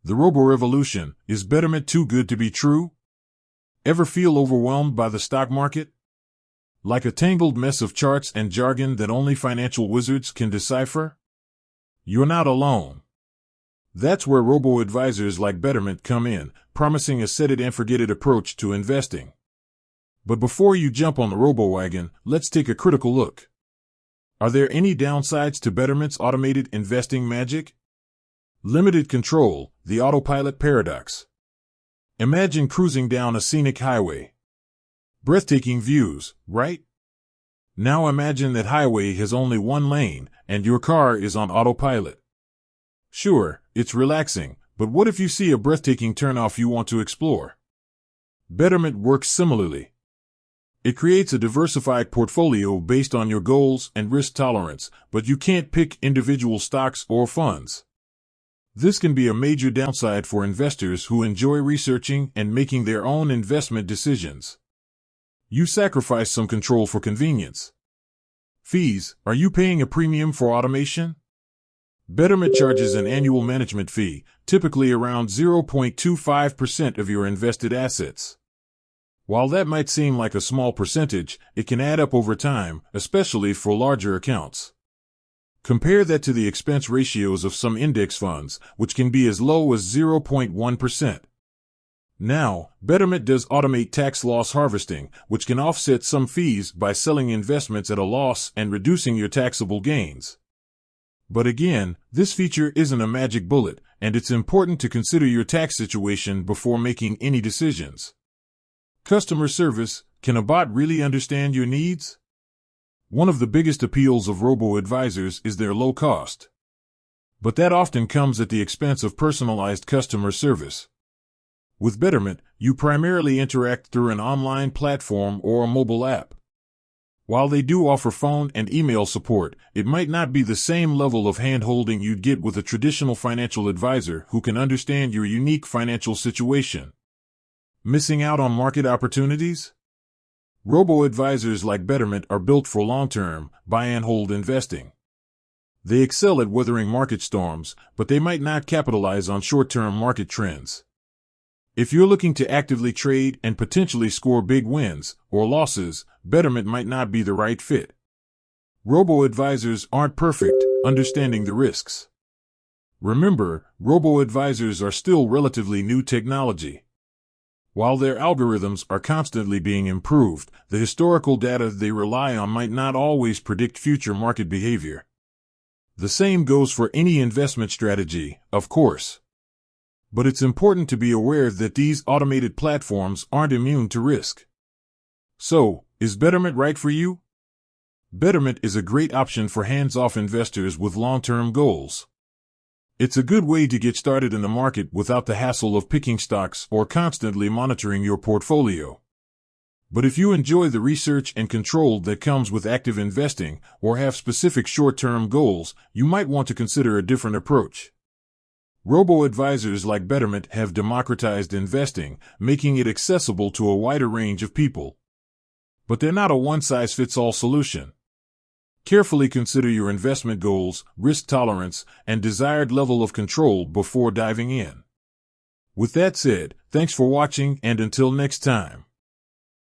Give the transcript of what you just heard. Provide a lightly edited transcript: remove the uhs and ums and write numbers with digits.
The robo-revolution, is Betterment too good to be true? Ever feel overwhelmed by the stock market? Like a tangled mess of charts and jargon that only financial wizards can decipher? You're not alone. That's where robo-advisors like Betterment come in, promising a set-it-and-forget-it approach to investing. But before you jump on the robo-wagon, let's take a critical look. Are there any downsides to Betterment's automated investing magic? Limited control, the autopilot paradox. Imagine cruising down a scenic highway. Breathtaking views, right? Now imagine that highway has only one lane, and your car is on autopilot. Sure, it's relaxing, but what if you see a breathtaking turnoff you want to explore? Betterment works similarly. It creates a diversified portfolio based on your goals and risk tolerance, but you can't pick individual stocks or funds. This can be a major downside for investors who enjoy researching and making their own investment decisions. You sacrifice some control for convenience. Fees, are you paying a premium for automation? Betterment charges an annual management fee, typically around 0.25% of your invested assets. While that might seem like a small percentage, it can add up over time, especially for larger accounts. Compare that to the expense ratios of some index funds, which can be as low as 0.1%. Now, Betterment does automate tax loss harvesting, which can offset some fees by selling investments at a loss and reducing your taxable gains. But again, this feature isn't a magic bullet, and it's important to consider your tax situation before making any decisions. Customer service, can a bot really understand your needs? One of the biggest appeals of robo-advisors is their low cost. But that often comes at the expense of personalized customer service. With Betterment, you primarily interact through an online platform or a mobile app. While they do offer phone and email support, it might not be the same level of hand-holding you'd get with a traditional financial advisor who can understand your unique financial situation. Missing out on market opportunities? Robo-advisors like Betterment are built for long-term, buy-and-hold investing. They excel at weathering market storms, but they might not capitalize on short-term market trends. If you're looking to actively trade and potentially score big wins or losses, Betterment might not be the right fit. Robo-advisors aren't perfect, understanding the risks. Remember, robo-advisors are still relatively new technology. While their algorithms are constantly being improved, the historical data they rely on might not always predict future market behavior. The same goes for any investment strategy, of course. But it's important to be aware that these automated platforms aren't immune to risk. So, is Betterment right for you? Betterment is a great option for hands-off investors with long-term goals. It's a good way to get started in the market without the hassle of picking stocks or constantly monitoring your portfolio. But if you enjoy the research and control that comes with active investing or have specific short-term goals, you might want to consider a different approach. Robo-advisors like Betterment have democratized investing, making it accessible to a wider range of people. But they're not a one-size-fits-all solution. Carefully consider your investment goals, risk tolerance, and desired level of control before diving in. With that said, thanks for watching, and until next time.